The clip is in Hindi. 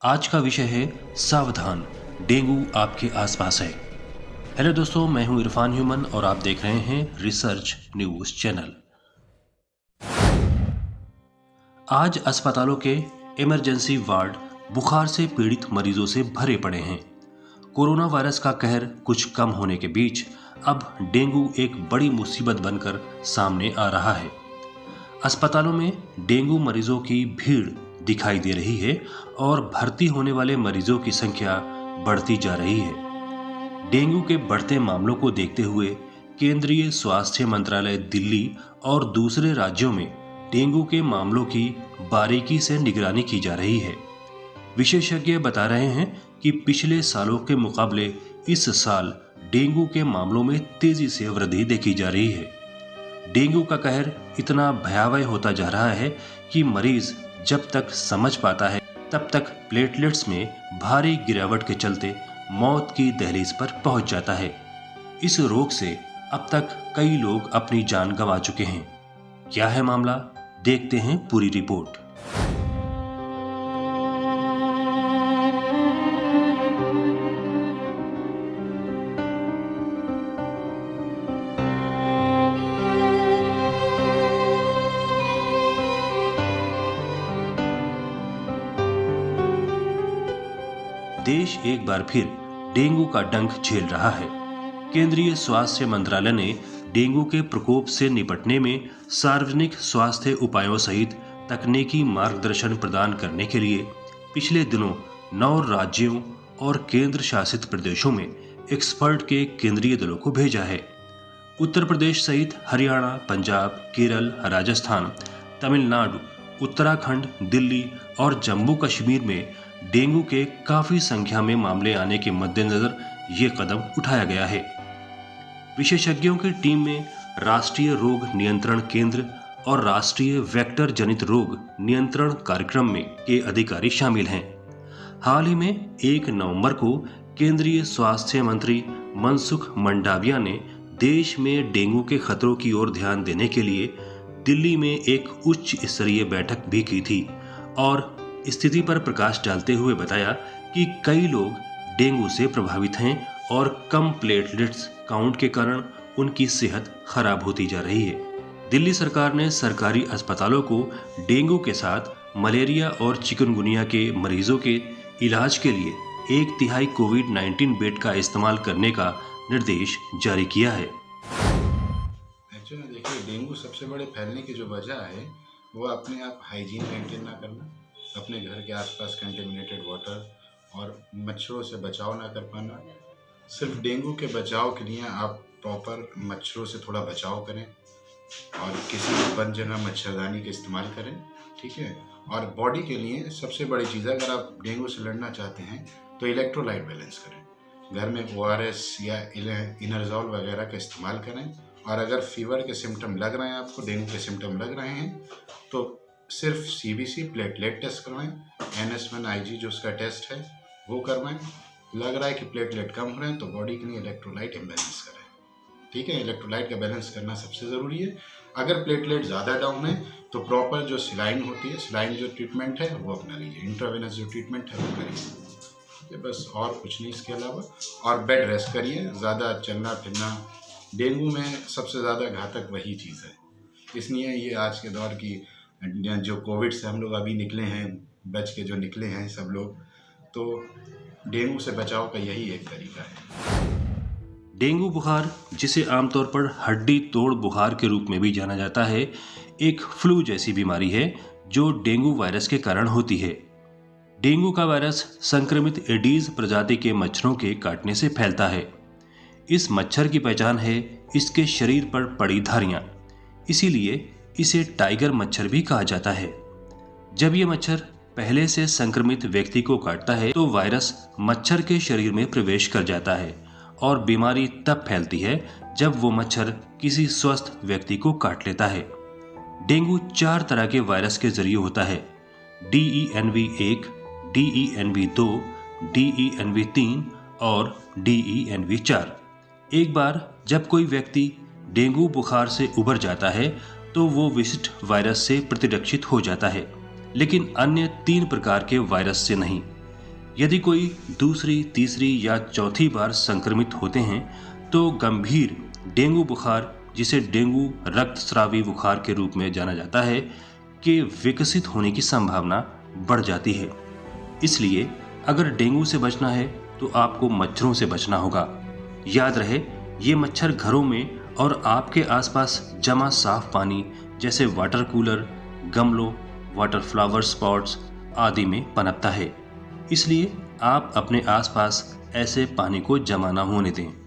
आज का विषय है सावधान, डेंगू आपके आसपास है। हेलो दोस्तों, मैं हूं इरफान ह्यूमन और आप देख रहे हैं रिसर्च न्यूज चैनल। आज अस्पतालों के इमरजेंसी वार्ड बुखार से पीड़ित मरीजों से भरे पड़े हैं। कोरोना वायरस का कहर कुछ कम होने के बीच अब डेंगू एक बड़ी मुसीबत बनकर सामने आ रहा है। अस्पतालों में डेंगू मरीजों की भीड़ दिखाई दे रही है और भर्ती होने वाले मरीजों की संख्या बढ़ती जा रही है। डेंगू के बढ़ते मामलों को देखते हुए केंद्रीय स्वास्थ्य मंत्रालय दिल्ली और दूसरे राज्यों में डेंगू के मामलों की बारीकी से निगरानी की जा रही है। विशेषज्ञ बता रहे हैं कि पिछले सालों के मुकाबले इस साल डेंगू के मामलों में तेजी से वृद्धि देखी जा रही है। डेंगू का कहर इतना भयावह होता जा रहा है कि मरीज जब तक समझ पाता है तब तक प्लेटलेट्स में भारी गिरावट के चलते मौत की दहलीज पर पहुंच जाता है। इस रोग से अब तक कई लोग अपनी जान गंवा चुके हैं। क्या है मामला, देखते हैं पूरी रिपोर्ट। देश एक बार फिर डेंगू का डंक झेल रहा है। केंद्रीय स्वास्थ्य मंत्रालय ने डेंगू के प्रकोप से निपटने में सार्वजनिक स्वास्थ्य उपायों सहित तकनीकी मार्गदर्शन प्रदान करने के लिए पिछले दिनों 9 राज्यों और केंद्र शासित प्रदेशों में एक्सपर्ट के केंद्रीय दलों को भेजा है। उत्तर प्रदेश सहित हरियाणा, पंजाब, केरल, राजस्थान, तमिलनाडु, उत्तराखंड, दिल्ली और जम्मू कश्मीर में डेंगू के काफी संख्या में मामले आने के मद्देनजर ये कदम उठाया गया है। विशेषज्ञों की टीम में राष्ट्रीय रोग नियंत्रण केंद्र और राष्ट्रीय वेक्टर जनित रोग नियंत्रण कार्यक्रम में के अधिकारी शामिल हैं। हाल ही में 1 नवंबर को केंद्रीय स्वास्थ्य मंत्री मनसुख मंडाविया ने देश में डेंगू के खतरों की ओर ध्यान देने के लिए दिल्ली में एक उच्च स्तरीय बैठक भी की थी और स्थिति पर प्रकाश डालते हुए बताया कि कई लोग डेंगू से प्रभावित हैं और कम प्लेटलेट्स काउंट के कारण उनकी सेहत खराब होती जा रही है। दिल्ली सरकार ने सरकारी अस्पतालों को डेंगू के साथ मलेरिया और चिकनगुनिया के मरीजों के इलाज के लिए 1/3 कोविड-19 बेड का इस्तेमाल करने का निर्देश जारी किया है। एक्चुअली देखिए, डेंगू सबसे बड़े फैलने की जो वजह है वो अपने आप हाइजीन मेंटेन ना करना, अपने घर के आसपास कंटेमिनेटेड वाटर और मच्छरों से बचाव ना कर पाना। सिर्फ डेंगू के बचाव के लिए आप प्रॉपर मच्छरों से थोड़ा बचाव करें और किसी बंद जगह मच्छरदानी का इस्तेमाल करें, ठीक है। और बॉडी के लिए सबसे बड़ी चीज़ है, अगर आप डेंगू से लड़ना चाहते हैं तो इलेक्ट्रोलाइट बैलेंस करें। घर में ORS या इनरजॉल वगैरह का इस्तेमाल करें। और अगर फीवर के सिम्टम लग रहे हैं, आपको डेंगू के सिम्टम लग रहे हैं, तो सिर्फ CBC प्लेटलेट टेस्ट करवाएं, NS1-IG जो उसका टेस्ट है वो करवाएं। लग रहा है कि प्लेटलेट कम हो रहे हैं तो बॉडी के लिए इलेक्ट्रोलाइट इम्बैलेंस करें, ठीक है। इलेक्ट्रोलाइट का बैलेंस करना सबसे ज़रूरी है। अगर प्लेटलेट ज़्यादा डाउन है तो प्रॉपर जो सिलाइन होती है, सिलाइन जो ट्रीटमेंट है वो अपना लीजिए, इंट्रावेनस जो ट्रीटमेंट है वो करिए, बस और कुछ नहीं इसके अलावा। और बेड रेस्ट करिए, ज़्यादा चलना फिरना, डेंगू में सबसे ज़्यादा घातक वही चीज़ है। इसलिए ये आज के दौर की जो कोविड से हम लोग अभी निकले हैं, बच के जो निकले हैं सब लोग, तो डेंगू से बचाव का यही एक तरीका है। डेंगू बुखार, जिसे आमतौर पर हड्डी तोड़ बुखार के रूप में भी जाना जाता है, एक फ्लू जैसी बीमारी है जो डेंगू वायरस के कारण होती है। डेंगू का वायरस संक्रमित एडीज प्रजाति के मच्छरों के काटने से फैलता है। इस मच्छर की पहचान है इसके शरीर पर पड़ी धारियां, इसीलिए इसे टाइगर मच्छर भी कहा जाता है। जब ये मच्छर पहले से संक्रमित व्यक्ति को काटता है तो वायरस मच्छर के शरीर में प्रवेश कर जाता है और बीमारी तब फैलती है जब वो मच्छर किसी स्वस्थ व्यक्ति को काट लेता है। डेंगू 4 तरह के वायरस के जरिए होता है: DENV1, DENV2, DENV3 और DENV4। एक बार जब कोई व्यक्ति डेंगू बुखार से उबर जाता है तो वो विशिष्ट वायरस से प्रतिरक्षित हो जाता है, लेकिन अन्य 3 प्रकार के वायरस से नहीं। यदि कोई दूसरी, तीसरी या चौथी बार संक्रमित होते हैं तो गंभीर डेंगू बुखार, जिसे डेंगू रक्तस्रावी बुखार के रूप में जाना जाता है, के विकसित होने की संभावना बढ़ जाती है। इसलिए अगर डेंगू से बचना है तो आपको मच्छरों से बचना होगा। याद रहे, ये मच्छर घरों में और आपके आसपास जमा साफ पानी जैसे वाटर कूलर, गमलों, वाटर फ्लावर स्पॉट्स आदि में पनपता है। इसलिए आप अपने आसपास ऐसे पानी को जमा न होने दें।